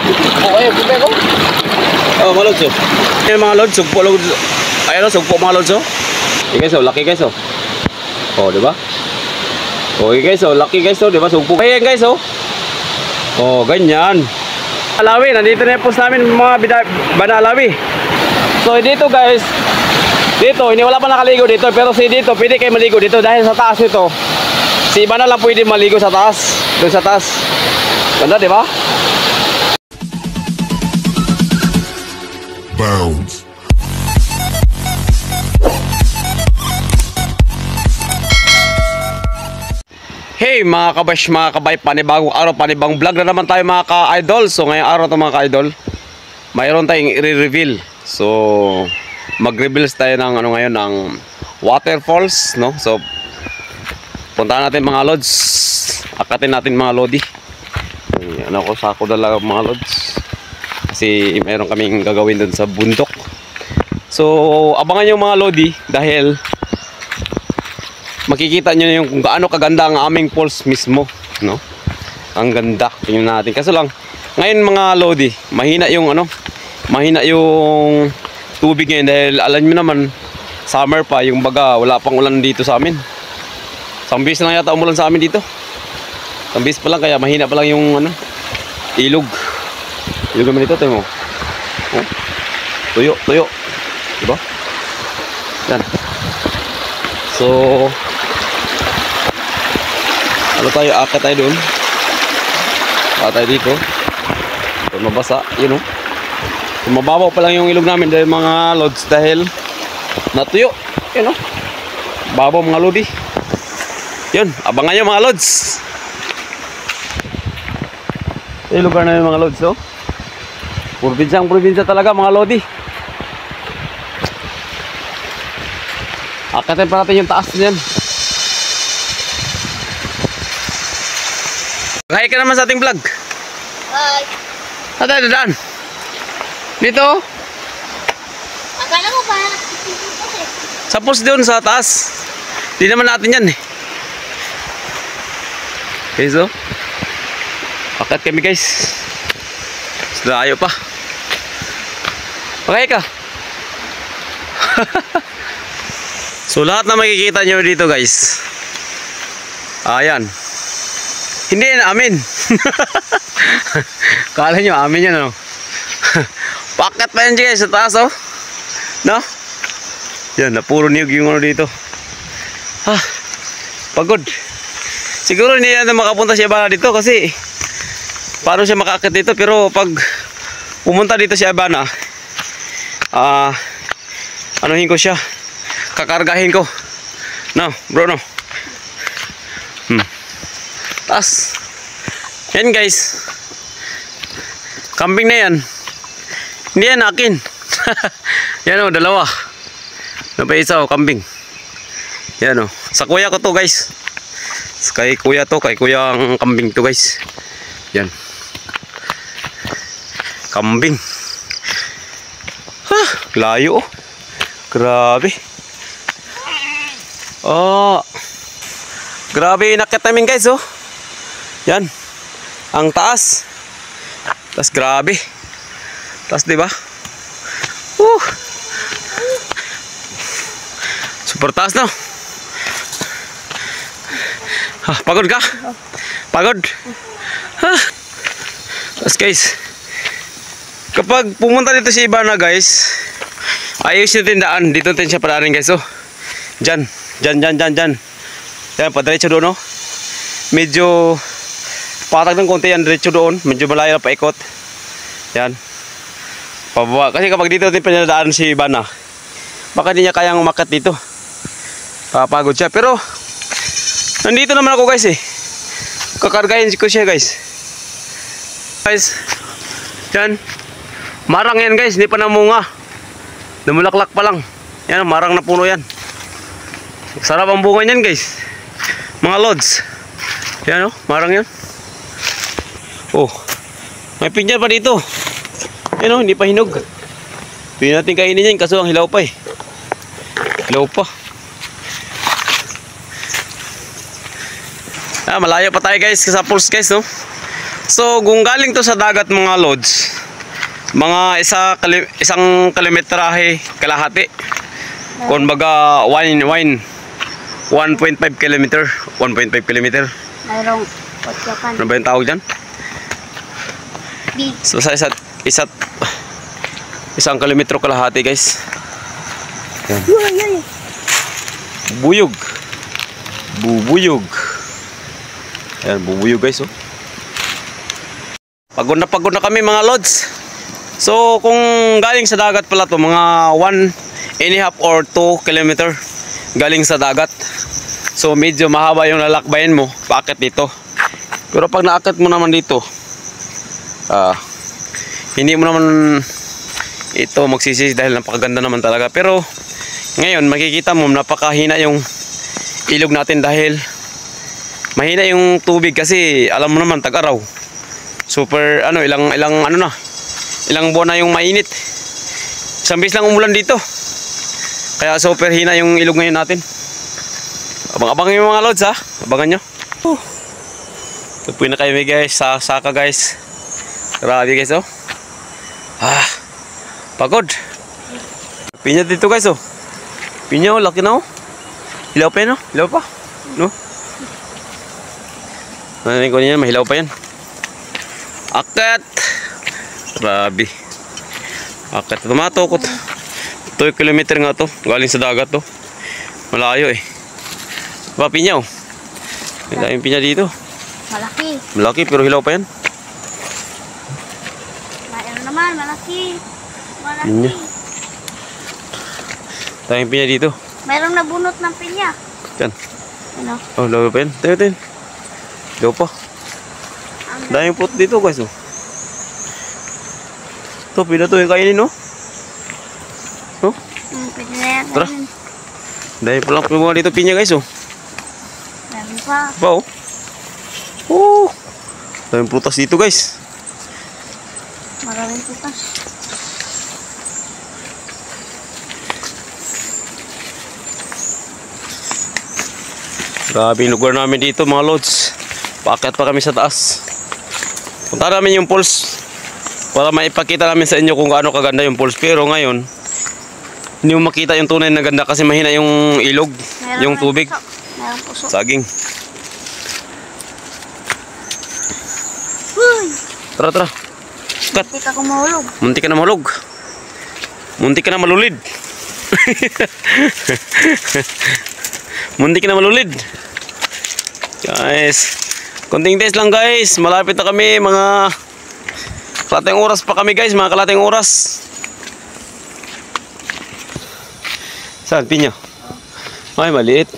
Okay, puti ko. Oh, mga lods, oh. Yan mga lods, sugpo lods. Ayan o, sugpo mga lods, oh. Okay guys, oh, laki guys, oh. Oh, di ba? Okay guys, oh, laki guys, oh, di ba? Sugpo. Ayan guys, oh. Oh, ganyan. Alawi, nandito na yung post namin mga banalawi. So dito guys, dito, hindi wala pa nakaligo dito, pero si dito, pwede kayo maligo dito dahil sa taas nito. Si iba na lang pwede maligo sa taas. Doon sa taas. Ganda, di ba? Bounce. Hey mga kabash, mga kabay, panibagong araw, panibagong vlog na naman tayo mga ka-idol. So ngayong araw to mga ka-idol, mayroon tayong i-reveal. So mag-reveal tayo ng ano ngayon, ng waterfalls, no? So puntahan natin mga lods, akatin natin mga lodi. Ano ko, sako dala mga lods, kasi mayroon kaming gagawin dun sa bundok. So abangan nyo mga lodi, dahil makikita nyo yung kung gaano kaganda ang aming falls mismo, no? Ang ganda, tingnan natin. Kaso lang ngayon mga lodi, mahina yung ano, mahina yung tubig ngayon, dahil alam nyo naman summer pa, yung baga wala pang ulan dito sa amin. Sambis lang yata umulan sa amin dito. Sambis pa lang, kaya mahina pa lang yung ano, ilog. Ilog naman dito, tayo mo. Oh. Tuyo, tuyo. Diba? Yan. So ano tayo, akit tayo doon. Akit tayo dito. So mabasa, yun o. So mababaw pa lang yung ilog namin dahil mga lods, dahil natuyo. Yun o. Babaw mga lodi. Yun, abangan nyo mga lods. Yung lugar na yung mga lods, no? Probinsya talaga mga lodi. Akitin pa natin yung taas niyan. Hi ka naman sa ating vlog. Hi. Saan tayo dadaan? Dito? Akala mo ba? Sa post doon sa taas. Di naman natin yan eh. Okay, so akit kami guys. Layo pa. Okay ka. So lahat na makikita nyo dito guys, ayan, hindi yan amin. Kala nyo amin yan, ano? Pakat pa yan guys sa taas, oh. No? Yan, napuro niyog yung ano dito. Pagod. Siguro hindi na makapunta si Abana dito, kasi paano siya makakit dito. Pero pag pumunta dito si Abana, anuhin ko siya, kakargahin ko. No, bro, no. Taas. Yan guys, kambing na yan. Hindi yan akin. Yan o, dalawa. Ano pa isa o, kambing. Yan o, sa kuya ko to guys. Kay kuya to, kay kuya ang kambing to guys. Yan, kambing. Layo oh. Grabe. Oh, grabe inakit namin guys, oh. Yan, ang taas. Tas grabe. Tas diba? Super taas, no? Pagod ka? Pagod? Tas guys, kapag pumunta dito si Abana guys, ayos yung tindaan. Dito natin siya padaanin guys, oh. Dyan. Yan, padiretso doon, oh. Medyo patag ng konti yan, diretso doon. Medyo malayo na paikot. Yan, pababa. Kasi kapag dito natin pinadaan si Abana, baka di niya kayang umakyat dito. Papagod siya. Pero nandito naman ako guys, eh. Kakargahin ko siya guys. Guys, yan, marang yan guys, hindi pa namunga. Namulaklak pa lang. Yan, marang na puno yan. Sarap ang bunga niyan guys, mga lods. Yan o, marang yan. Oh, may pinya pa dito. Yan o, hindi pa hinog. Pwede natin kainin yan, kaso ang hilaw pa eh. Hilaw pa. Malayo pa tayo guys sa pulse guys, no? So, kung galing to sa dagat mga lods, mga isang kilometrahe kalahati. Kung baga 1.5 kilometer. 1.5 kilometer. Mayroong kotyakan. Ano ba yung tawag dyan? Big. So, sa isang kilometro kalahati guys. Yan. Uy. Bubuyog. Bubuyog. Ayan, bubuyog guys oh. Pagod na kami mga lods. So kung galing sa dagat pala to, mga 1.5 or 2 kilometer galing sa dagat. So medyo mahaba yung lalakbayin mo paakit dito. Pero pag naakit mo naman dito, hindi mo naman ito magsisisi dahil napakaganda naman talaga. Pero ngayon makikita mo napakahina yung ilog natin dahil mahina yung tubig kasi alam mo naman tag-araw. Super ilang buwan na yung mainit. Isang beses lang umulan dito. Kaya super hina yung ilog ngayon natin. Abang-abang yung mga lods ha. Abangan nyo. Tupuin na kayo guys sa saka guys. Grabe guys oh. Pagod. Pinya dito guys oh. Pinya oh, laki na oh. Hilaw pa yan oh. Hilaw pa. No? Nananin ko niya, mahilaw pa yan. Akat. Grabe. Akat. Tumato ko. 2 kilometer nga to. Galing sa dagat to. Malayo eh. Diba pinya oh. May daming pinya dito. Malaki. Malaki pero hilaw pa yan. Mayroon naman, malaki. Pinya. Daming pinya dito. Mayroong nabunot ng pinya. Yan. Ano? Oh, hilaw pa yan. Tayo. Hilaw pa. Daming pot dito guys oh. Ito, pina to yung kainin no? No? Pwede na yan. Tara. Dahil pa lang mga dito pinya guys oh. Dami pa. Ba oh. Oh. Daming prutas dito guys. Maraming putas. Grabe yung lugar namin dito mga lods. Paakyat pa kami sa taas. Punta namin yung falls para maipakita namin sa inyo kung gaano kaganda yung falls. Pero ngayon hindi mo makita yung tunay na ganda kasi mahina yung ilog. Meron yung tubig. Mayroong puso. Saging. Uy! Tara. Kat. Hindi ka kumahulog. Muntik ka na mahulog. Muntik ka na malulid. Muntik ka na malulid. Guys, konting days lang guys. Malapit na kami. Mga kalating oras pa kami guys. Mga kalating oras. Saan? Pinya? Ay, maliit.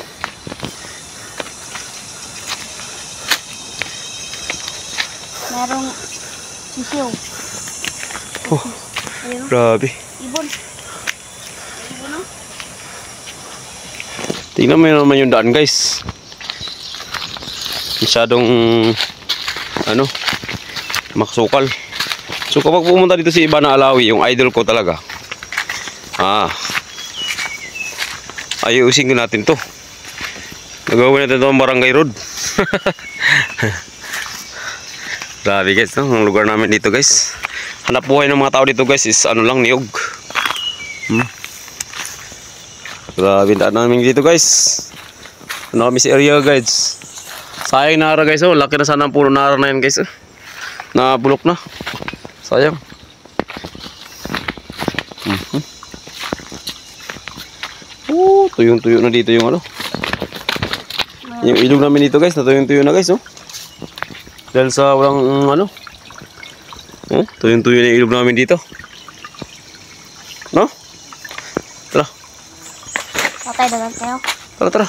Merong sisiw. Oh, Ayun. grabe. Ibon. Ibon oh. Tingnan mo naman yung daan guys. Masyadong makasukal. So kapag pumunta dito si Ibana Alawi, yung idol ko talaga, ayusin ko natin to. Nagawin natin to ang barangay road. Grabe guys, no? Ang lugar namin dito guys. Hanap buhay ng mga tao dito guys is niyog. Grabe daan namin dito guys. Kami sa area guys. Sayang nara guys oh. Laki na sana ang puno nara na yan guys oh. Nabulok na. Sayang. Tuyong-tuyo na dito yung yung ilog namin dito guys. Natuyong-tuyo na guys oh. Dahil sa walang tuyong-tuyo na yung ilog namin dito. No? Tara. Patay dagan kayo. Tara.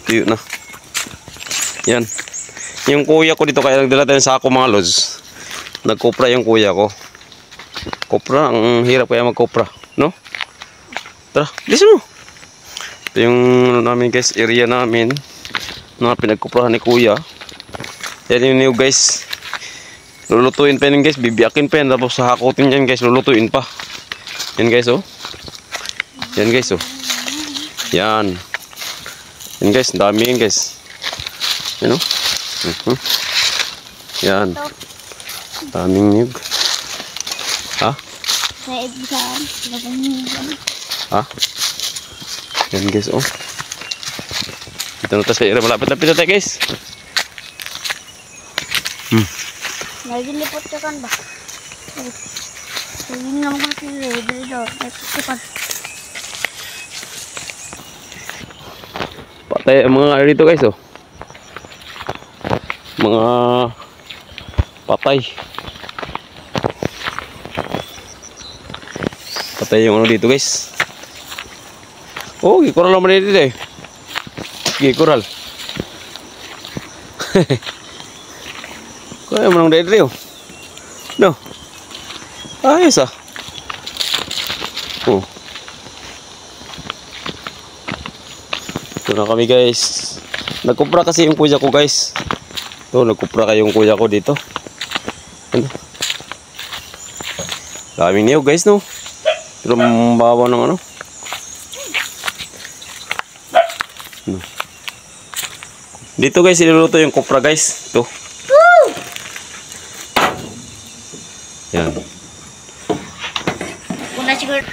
Tuyo na. Yan. Yung kuya ko dito kaya nagdala tayo sa ako mga lods. Nagkopra yung kuya ko. Kopra, ang hirap kaya magkopra, no? Tara, bilis mo. Ito yung namin guys, area namin na pinagkoprahan ni kuya. Yan yung new guys. Lulutuin pa yan guys, bibiyakin pa yan. Tapos hakutin yan guys, lulutuin pa. Yan guys oh. Yan guys oh. Yan. Yan guys, dami yan guys. Yan oh. Yan. Daming niyog. Ha? Sa ibisaan. Ha? Yan guys, oh. Dito na tayo sa area. Malapit-lapit na tayo guys. Nagilipot ka kan ba? Tingin naman ko si Ray daw. Patay ang mga dito guys, oh. Mga patay. Patay yung ano dito guys. Oh, gikoral naman dito eh. Gikoral. Kaya mo nang dito. No. Ayos ah. Oh. Ito na kami guys. Nagkupra kasi yung kuya ko guys. Ito, nagkupra kayong kuya ko dito. Ano? Daming niyog guys, no? Pero mababaw ng ano. Dito guys, iluluto yung kupra guys. Ito. Yan.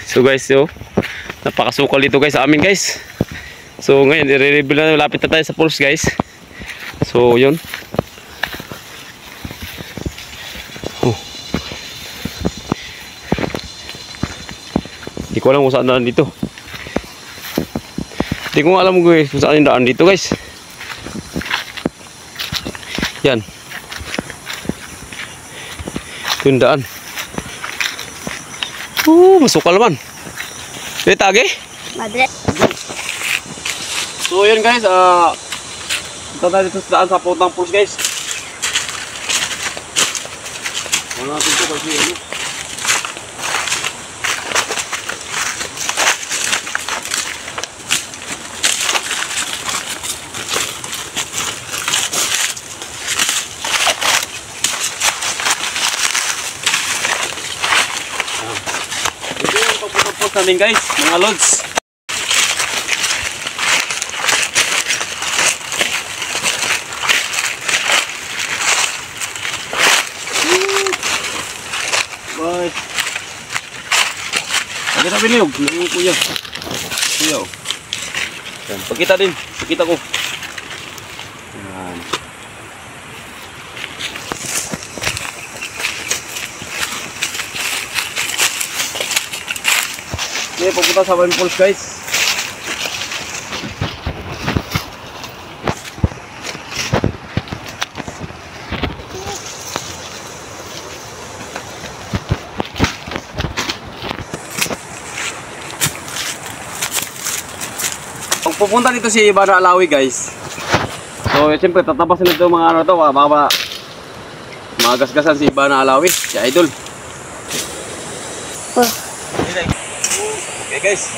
So guys, yo, napakasukal dito guys sa amin guys. So ngayon, i-reveal na, lapit na tayo sa pulse guys. So yun. Hindi ko alam kung saan daan dito. Hindi ko alam guys kung saan yung daan dito guys. Yan. Ito yung daan. Masukal naman. Ito tagi? Madre. So yun guys, punta tayo dito sa daan sa puntang pulse guys. Wala natin ito kasi ano. Ito yung papuntang pulse namin guys, mga lods. Bye. Pagkita biniyog, naging kuya. Kuya oh. Yan, pagkita din, pagkita ko. Yan. Okay, pupunta sa One Pulse guys. Pag pupunta dito si Ibana Alawi guys. So siyempre tatapasin nito mga ano to, baka magasgasan si Ibana Alawi, si Idol. Okay guys.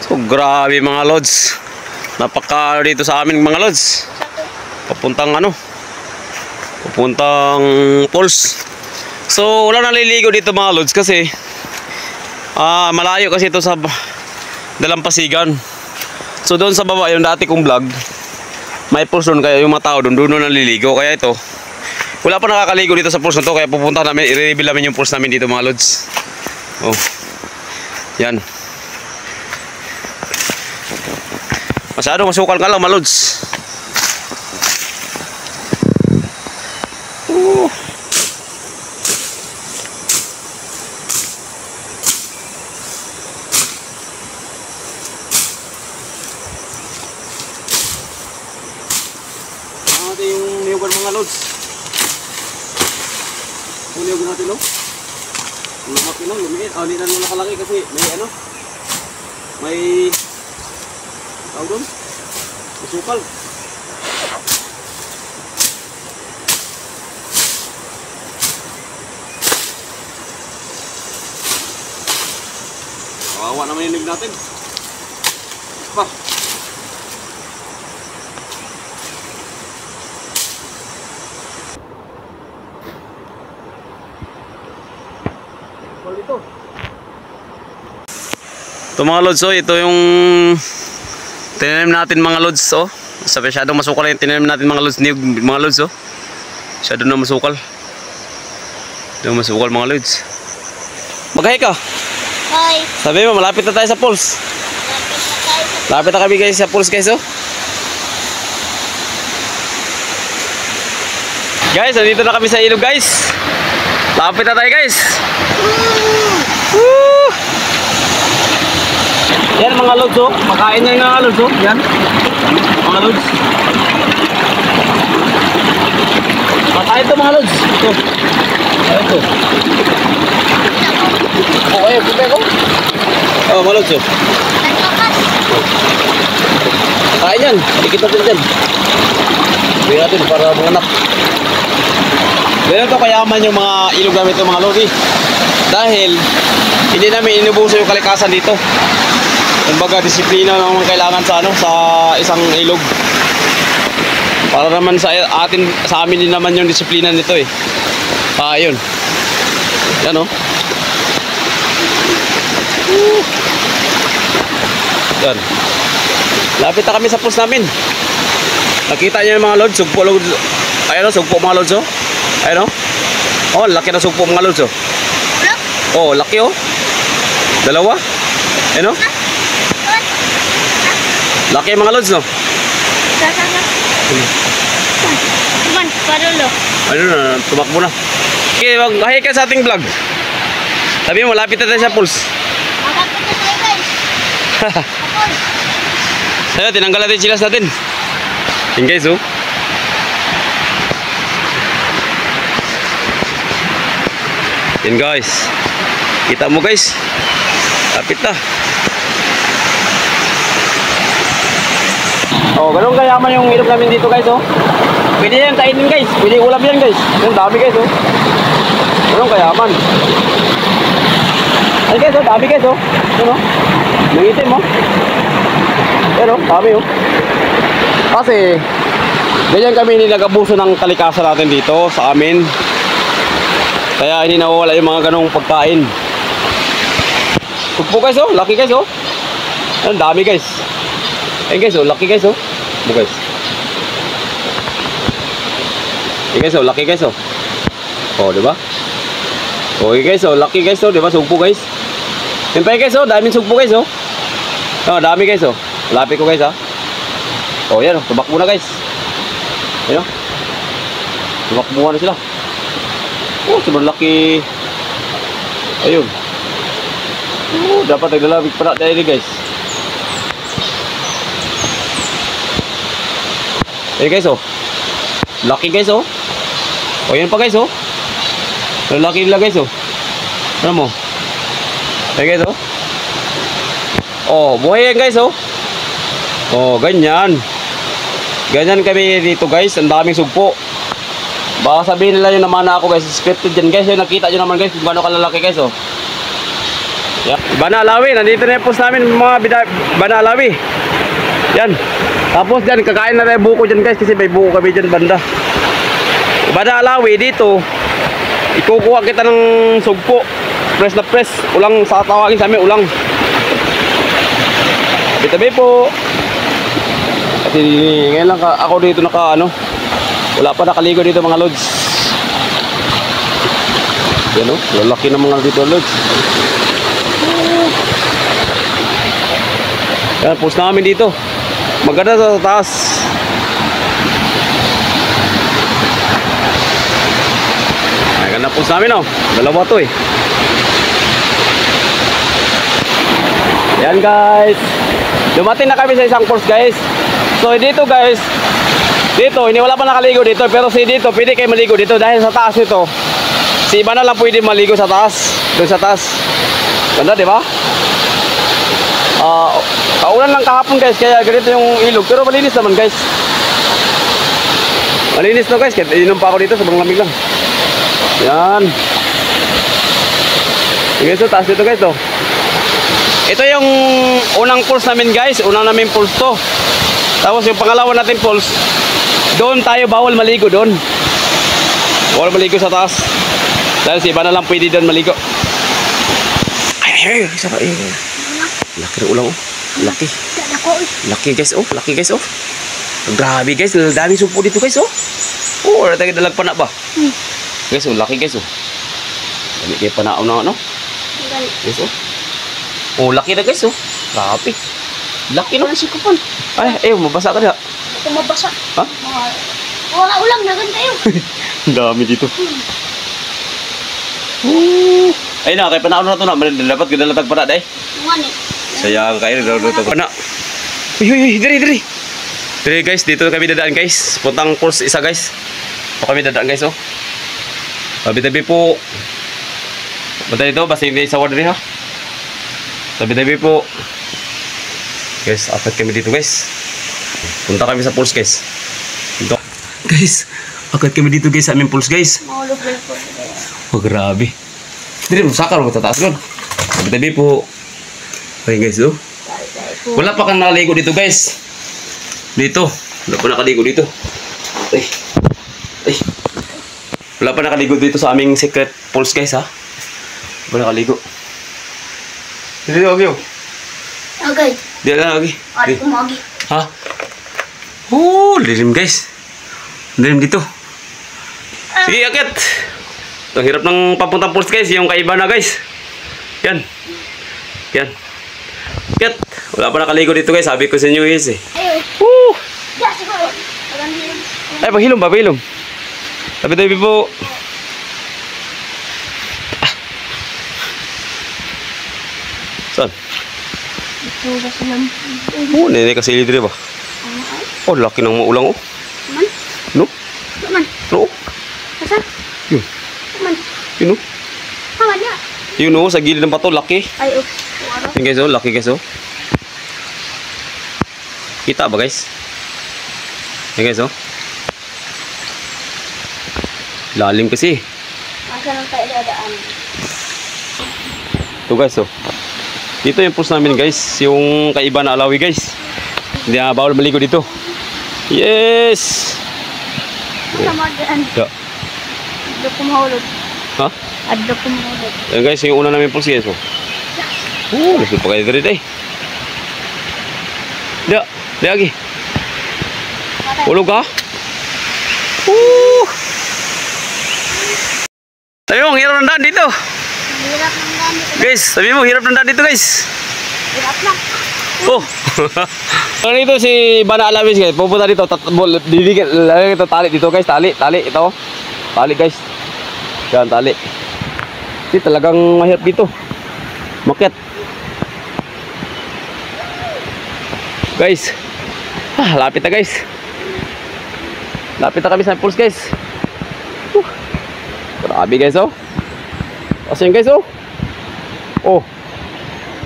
So grabe mga lods. Napaka dito sa amin mga lods. Papuntang ano? Papuntang pulse. So wala naliligo dito mga lods kasi Malayo kasi ito sa Dalampasigan. So doon sa baba, yung dati kong vlog, may pools doon, kaya yung mga tao doon naliligo. Kaya ito, wala pa nakakaligo dito sa pools na to, kaya pupunta namin, i-reveal namin yung pools namin dito mga lods. Oh, yan. Masyado masukal ka lang mga lods. Natin yung niyugan mga lods. Yung niyugan natin, no? Lumaki lang, lumiit. Hindi na nakalaki kasi may ano, may tawag doon, masukal. Kawawa naman yung niyug natin. Pa. Ito mga lods, oh, ito yung tinanim natin mga lods, oh. Masyadong masukal yung tinanim natin mga lods, mga lods, oh. Masyado na masukal. Ito masukal mga lods. Mag-hi ka. Hi. Sabi mo, malapit na tayo sa pools. Malapit na kami guys sa pools guys, oh. Guys, nandito na kami sa ilog guys. Malapit na tayo guys. Woo! Yan mga lods, oh. Makain na yung mga lods, oh. Yan. Mga lods. Makain ito mga lods. Ito. Ito. Oh, ayun. Punta ko. Oh, mga lods, oh. Makain yan. Dikit natin dyan. Bigyan natin para bunak. Ganyan ito kayaman yung mga ilog namin ito mga lods, eh. Dahil hindi namin inubuso yung kalikasan dito. Kumbaga disiplina naman kailangan sa ano, sa isang ilog. Para naman sa amin din naman yung disiplina nito, eh. Ayun. Yan, oh. Yan. Lapit na kami sa pools namin. Nakita niyo yung mga lods, sugpo lods. Ayun, oh, sugpo mga lods, oh. Ayun, oh. Oh, laki na sugpo mga lods, oh. Oh, laki, oh. Dalawa. Ayun, oh. Laki mga lods, no? Man, parulo. Ano na, tumakbo na. Okay, mag-hi ka sa ating vlog. Sabi mo, lapit na tayo sa pools. Malapit na tayo guys. Ayun, tinanggal natin silas natin. Yan guys, oh. Yan guys. Kita mo guys. Lapit na. Oh, ganun kayaman yung ilog namin dito guys, oh. Pwede yan kainin guys. Pwede ulam yan guys. Yung dami guys, oh. Ganun kayaman. Ay guys, oh, dami guys, oh. Yan, oh. Nangitim, oh. Yan, oh, dami, oh. Kasi ganyan kami nilagabuso ng kalikasan natin dito sa amin. Kaya hindi nawawala yung mga ganong pagkain. Tugpo guys, oh. Laki guys, oh. Yan, dami guys. Ayan guys, oh, laki guys, oh. Guys. Ayan guys, oh, laki guys, oh. Oh, di ba? Okay guys, oh, laki guys, oh, di ba? Sugpo guys. Siyempre guys, oh, daming sugpo guys, oh. Oh, dami guys, oh. Lapit ko guys, ha. Oh, yan, oh, tumakbo na guys. Ayan, oh. Tumakbo na sila. Oh, sobrang laki. Ayun. Oh, dapat naglalabig pa na tayo guys. Eh guys, oh. Laki guys, oh. Oh, yan pa guys, oh. Laki nila guys, oh. Ano mo? Eh guys, oh. Oh, buhay yan guys, oh. Oh, ganyan. Ganyan kami dito guys. Ang daming sugpo. Baka sabihin nila yung naman ako guys. Scripted yan guys. Yung nakita nyo naman guys kung gano'n kalalaki guys, oh. Yeah. Banalawi. Nandito na yung post namin mga Banalawi. Yan. Tapos dyan, kakain na tayo buko dyan guys, kasi may buko kami dyan banda. Banalawi dito, ikukuha kita ng sugpo. Press na press. Ulang sa tawagin sa amin, ulang. Tabi po. Kasi ngayon lang ako dito wala pa nakaligo dito mga lods. Yan o, lalaki ng mga dito lods. Yan, post namin dito. Maganda sa taas. Ay, ganda post namin o. Dalawa to eh. Yan guys. Dumating na kami sa isang post guys. So dito guys, dito, hindi wala pa nakaligo dito. Pero dito, pwede kayo maligo dito. Dahil sa taas nito, si iba na lang pwede maligo sa taas. Doon sa taas. Ganda, di ba? Kaulan lang kahapon guys, kaya ganito yung ilog. Pero malinis naman guys. Malinis na guys, kaya inom pa ako dito, sobrang lamig lang. Yan. Guys, so taas dito guys to. Ito yung unang pulse namin guys, unang namin pulse to. Tapos yung pangalawa natin pulse, doon tayo bawal maligo doon. Bawal maligo sa taas. Dahil si iba na lang pwede doon maligo. Ay, isa pa eh. Laki ng ulang oh. Laki. Laki guys oh, laki guys oh. Grabe guys, daming sumpo dito guys oh. Oh, tayo dalag pa na ba? Guys oh, laki guys oh. Dami kayo panaaw na ano. Guys oh. Oh, laki na guys oh. Grabe. Laki no. Ay, mabasa ka na. Ito mabasa. Ha? Wala ulang, naganda yun. Ang dami dito. Ay na, kay panahon na ito na. Dapat kadalatag pa na dahi. Ngani. Sayang kayo, dapat pa na. Uy, diri. Diri guys, dito kami dadaan guys. Puntang course isa guys. Ito kami dadaan guys oh. Tabi-tabi po. Basta dito, basta hindi sa diri ha. Tabi-tabi po. Guys, apat kami dito guys. Punta kami sa pulse guys. Dito. Guys, akat kami dito guys sa aming pulse guys. Mahulog lang po. Oh, grabe. Dili mo sakar mo tataas kon. Tabi-tabi po. Okay guys, oh. Wala pa kang nakaligo dito guys. Dito. Wala pa nakaligo dito. Ay. Wala pa nakaligo dito sa aming secret pulse guys ha. Wala pa nakaligo. Dito, okay. Okay. Dito na lagi. Ay, kumagi. Ha? Oh, lilim guys. Lilim dito. Sige, akit. Ang hirap ng papuntang pulse guys. Yung kaiba na guys. Yan. Akit. Wala pa nakaligo dito guys. Sabi ko sa inyo guys eh. Ayun. Woo! Ya, siguro. Pagandang. Ay, pahilom. Tabi-tabi po. Saan? Ito ba silang... Oh, nene kasi dito ba? Oh, laki ng maulang oh. Man? No? Man? No? Asa? Yun. Man? Yun oh. Haman niya. Yun oh, sa gilid ng bato, laki. Ay, oh. Yun guys oh, laki guys oh. Kita ba guys? Yun guys oh. Lalim kasi. Asa nang tayo dadaan? Ito guys oh. Dito yung pulse namin guys. Yung kaiba na alawi guys. Hindi na bawal maligo dito. Yes! Ano magaan? Yeah. Addo ko mahulog. Ha? Addo ko mahulog. Yan guys, yung una namin pulse guys oh. Oh, lasul pa kayo dito eh. Di lagi. Ulog ka? Sabi mo, hirap ng daan dito. Hirap ng gamit. Guys, sabi mo, hirap ng daan dito guys. Hirap lang. Oh. Ano dito si Bana Alawis guys. Pupunta dito, didikit ito tali dito guys, tali ito. Tali guys. Yan tali. Kasi talagang mahirap dito. Maket. Guys. Lapit na guys. Lapit na kami sa pulse guys. Grabe guys oh. Kasi guys oh. Oh.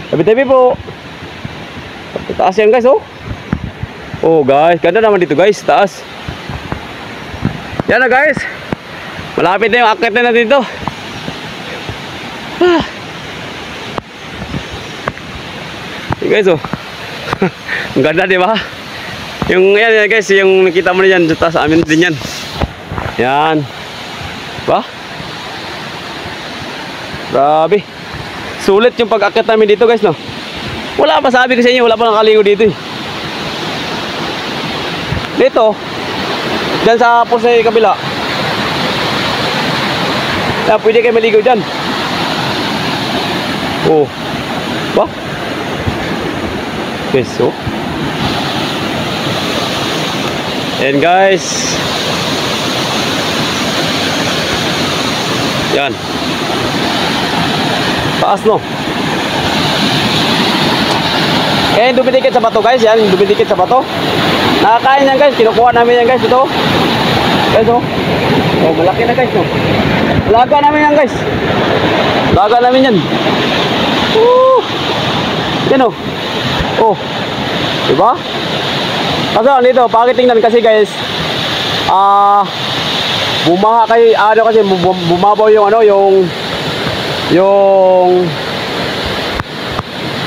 Tabi-tabi po. Taas yan guys oh. Oh guys, ganda naman dito guys, taas. Yan na guys. Malapit na yung akit na dito. Hey guys oh. Ang ganda di ba? Yung yan guys, yung nakita mo na yan, taas amin din yan. Yan. Ba? Grabe. sulit yung pag-akit namin dito guys, no? Wala pa, sabi ko sa inyo, wala pa nakaligo dito eh. Dito, dyan sa post sa kabila. Pwede kayo maligo dyan. Oh. Ba? Guys, oh. And guys. Yan. Taas, no? Eh, dumidikit sa bato guys. Yan, dumidikit sa bato. Nakakain yan guys. Kinukuha namin yan guys. Ito. Guys, oh. Oh, malaki na guys, no? Laga namin yan guys. Laga namin yan. Yan, oh. Oh. Diba? Kaso dito, bakit tingnan kasi guys, bumaha kayo, ano kasi bumabaw yung ano, yung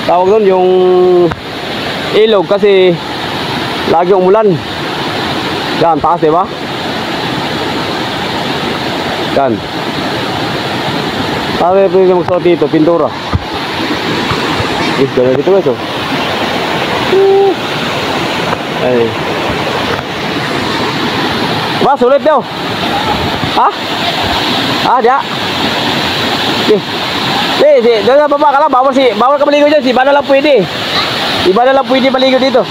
tawag doon, yung ilog kasi lagi umulan. Yan, taas, diba? Yan. Sabi pwede magsuot dito, pintura. Ganda dito guys, oh. Ay. Ba, sulit daw. Ha? Dia. Doon sa baba ka lang, bawal ka maligo dyan, si Bana lang pwede. Si Bana lang pwede maligo dito.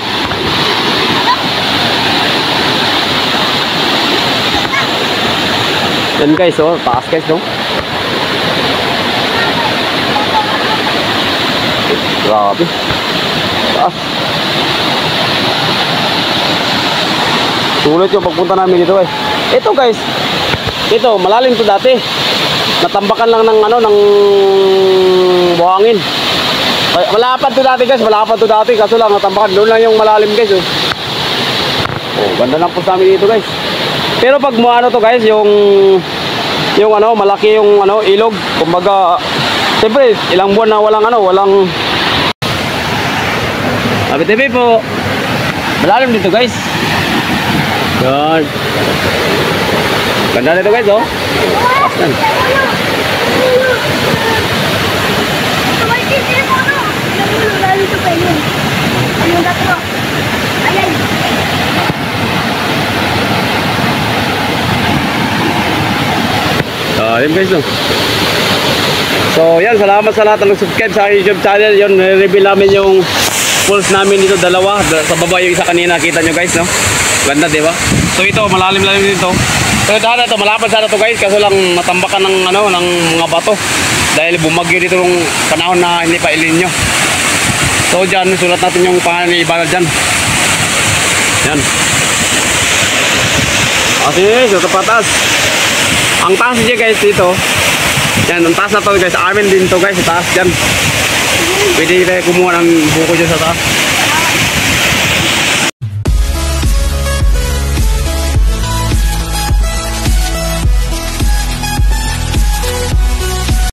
Yan guys, oh, taas guys, no? Grabe. Taas. Sulit yung pagpunta namin dito guys. Ito guys, ito malalim to dati. Natambakan lang ng ano, ng buhangin. Malapad to dati guys, malapad to dati, kaso lang natambakan. Doon lang yung malalim guys, oh. Oh, ganda ng punta namin dito guys. Pero pag mo ano to guys, yung ano, malaki yung ano, ilog. Kumbaga, siyempre ilang buwan na walang ano, walang Abi TV po. Malalim dito guys. Yan. Ganda dito guys, oh. Asan? Yan guys, no. So yan, salamat sa lahat ng subscribe sa aking YouTube channel. Yun, reveal namin yung pools namin dito, dalawa. Sa baba yung isa kanina, kita nyo guys, no. Ganda, di ba? So ito, malalim-lalim dito. So sana to, malapad sana to guys, kaso lang natambakan ng ano, ng mga bato. Dahil bumagyo dito yung panahon na hindi pa El Nino. So dyan, sulat natin yung pangalan ni Ibanal dyan. Yan. Okay, so patas. Ang taas niya guys dito. Yan, ang taas na to guys. Amin din to guys, sa taas dyan. Pwede tayo kumuha ng buko dyan sa taas.